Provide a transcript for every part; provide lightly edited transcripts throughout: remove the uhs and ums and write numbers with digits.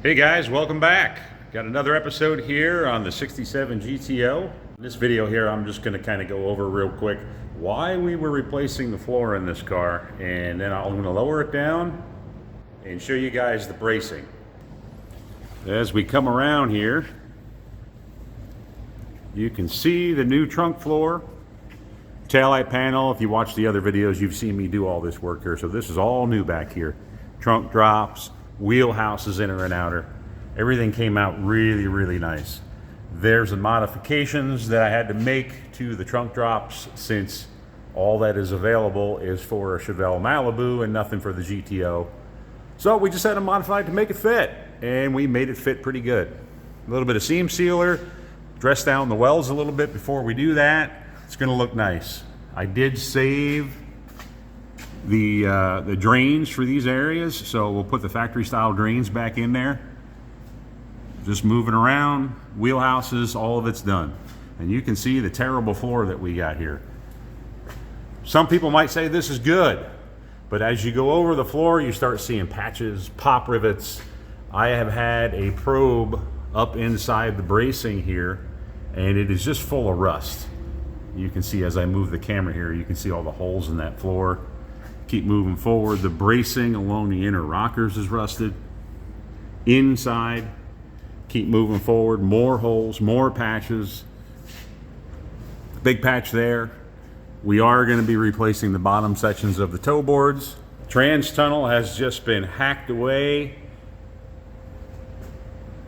Hey guys, welcome back. Got another episode here on the 67 GTO. In this video here, I'm just going to kind of go over real quick why we were replacing the floor in this car, and then I'm going to lower it down and show you guys the bracing. As we come around here, you can see the new trunk floor, taillight panel. If you watch the other videos, you've seen me do all this work here. So this is all new back here. Trunk drops, wheelhouses inner and outer. Everything came out really nice. There's the modifications that I had to make to the trunk drops, since all that is available is for a Chevelle Malibu and nothing for the GTO. So we just had to modify it to make it fit, and we made it fit pretty good. A little bit of seam sealer, dress down the wells a little bit before we do that. It's going to look nice. I did save the drains for these areas, so we'll put the factory style drains back in there. Just moving around, wheelhouses, all of it's done. And you can see the terrible floor that we got here. Some people might say this is good, but as you go over the floor, you start seeing patches, pop rivets. I have had a probe up inside the bracing here, and it is just full of rust. You can see as I move the camera here, you can see all the holes in that floor. Keep moving forward. The bracing along the inner rockers is rusted. Inside, keep moving forward. More holes, more patches. Big patch there. We are going to be replacing the bottom sections of the toe boards. Trans tunnel has just been hacked away.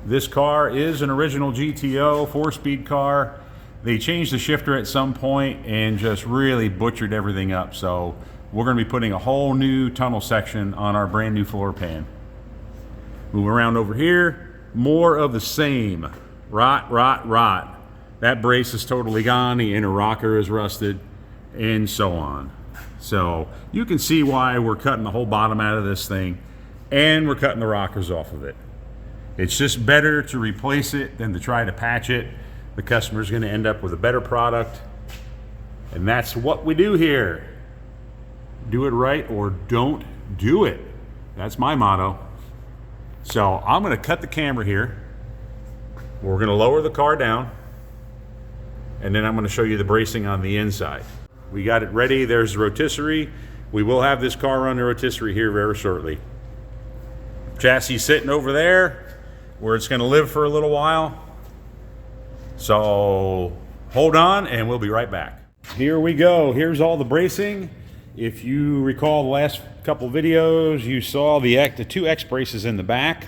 This car is an original GTO 4-speed car. They changed the shifter at some point and just really butchered everything up. So we're going to be putting a whole new tunnel section on our brand new floor pan. Move around over here. More of the same. Rot. That brace is totally gone. The inner rocker is rusted, and so on. So you can see why we're cutting the whole bottom out of this thing, and we're cutting the rockers off of it. It's just better to replace it than to try to patch it. The customer's going to end up with a better product, and that's what we do here. Do it right or don't do it. That's my motto. So I'm going to cut the camera here. We're going to lower the car down, and then I'm going to show you the bracing on the inside. We got it ready. There's the rotisserie. We will have this car run the rotisserie here very shortly. Chassis sitting over there where it's going to live for a little while. So hold on and we'll be right back. Here we go. Here's all the bracing. If you recall the last couple videos, you saw the two X braces in the back.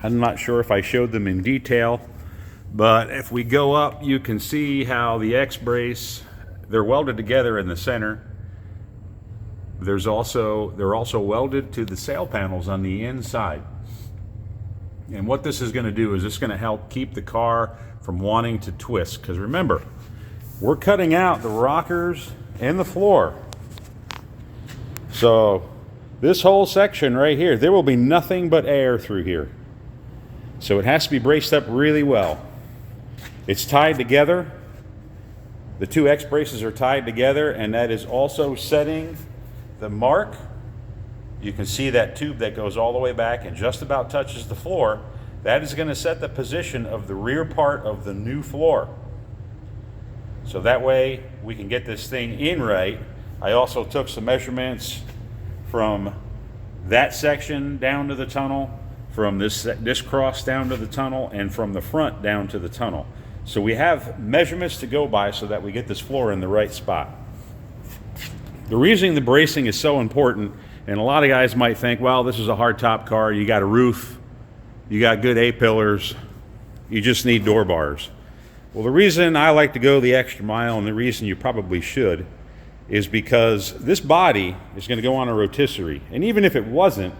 I'm not sure if I showed them in detail, but if we go up, you can see how the X brace, they're welded together in the center. They're also welded to the sail panels on the inside. And what this is going to do is it's going to help keep the car from wanting to twist. Because remember, we're cutting out the rockers and the floor. So this whole section right here, there will be nothing but air through here. So it has to be braced up really well. It's tied together. The two X braces are tied together, and that is also setting the mark. You can see that tube that goes all the way back and just about touches the floor. That is going to set the position of the rear part of the new floor. So that way we can get this thing in right. I also took some measurements from that section down to the tunnel, from this cross down to the tunnel, and from the front down to the tunnel. So we have measurements to go by so that we get this floor in the right spot. The reason the bracing is so important, and a lot of guys might think, well, this is a hardtop car, you got a roof, you got good A-pillars, you just need door bars. Well, the reason I like to go the extra mile, and the reason you probably should, is because this body is going to go on a rotisserie. And even if it wasn't,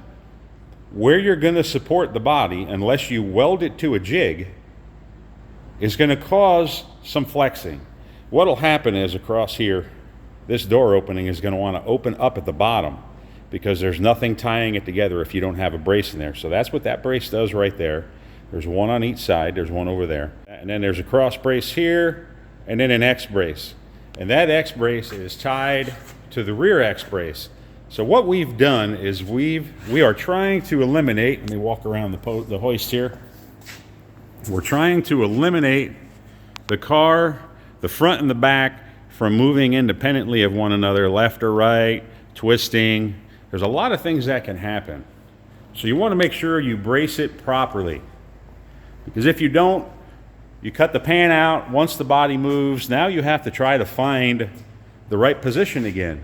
where you're going to support the body, unless you weld it to a jig, is going to cause some flexing. What'll happen is across here, this door opening is going to want to open up at the bottom, because there's nothing tying it together if you don't have a brace in there. So that's what that brace does right there. There's one on each side. There's one over there. And then there's a cross brace here, and then an X brace. And that X brace is tied to the rear X brace. So what we've done is we are trying to eliminate, let me walk around the hoist here. We're trying to eliminate the car, the front and the back, from moving independently of one another, left or right, twisting. There's a lot of things that can happen. So you want to make sure you brace it properly. Because if you don't, you cut the pan out, once the body moves, now you have to try to find the right position again.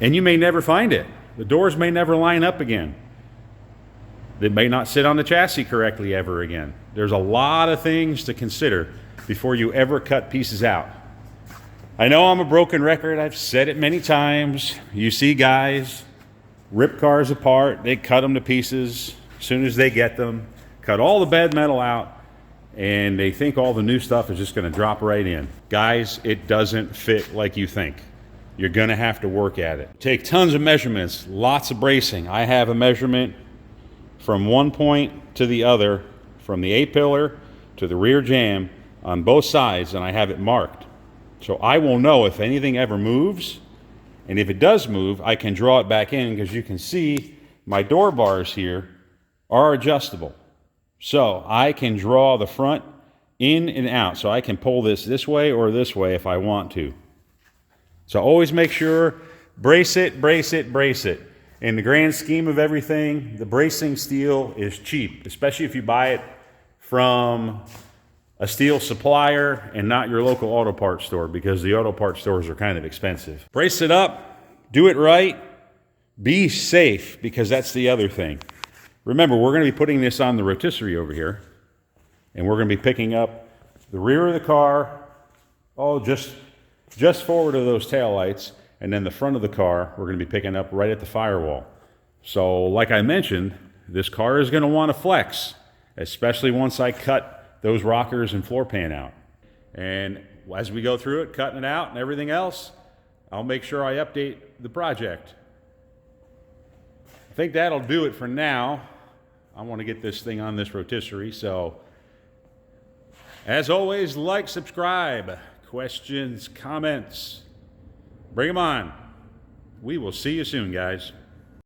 And you may never find it. The doors may never line up again. They may not sit on the chassis correctly ever again. There's a lot of things to consider before you ever cut pieces out. I know I'm a broken record. I've said it many times. You see guys rip cars apart. They cut them to pieces as soon as they get them, cut all the bed metal out, and they think all the new stuff is just going to drop right in. Guys, it doesn't fit like you think. You're going to have to work at it. Take tons of measurements, lots of bracing. I have a measurement from one point to the other, from the A-pillar to the rear jamb on both sides, and I have it marked. So I will know if anything ever moves, and if it does move, I can draw it back in, because you can see my door bars here are adjustable. So I can draw the front in and out. So I can pull this way or this way if I want to. So always make sure, brace it, brace it, brace it. In the grand scheme of everything, the bracing steel is cheap, especially if you buy it from a steel supplier and not your local auto parts store, because the auto parts stores are kind of expensive. Brace it up, do it right, be safe, because that's the other thing. Remember, we're going to be putting this on the rotisserie over here, and we're going to be picking up the rear of the car, just forward of those taillights, and then the front of the car we're going to be picking up right at the firewall. So like I mentioned, this car is going to want to flex, especially once I cut those rockers and floor pan out. And as we go through it, cutting it out and everything else, I'll make sure I update the project. I think that'll do it for now. I want to get this thing on this rotisserie. So as always, like, subscribe, questions, comments, bring them on. We will see you soon, guys.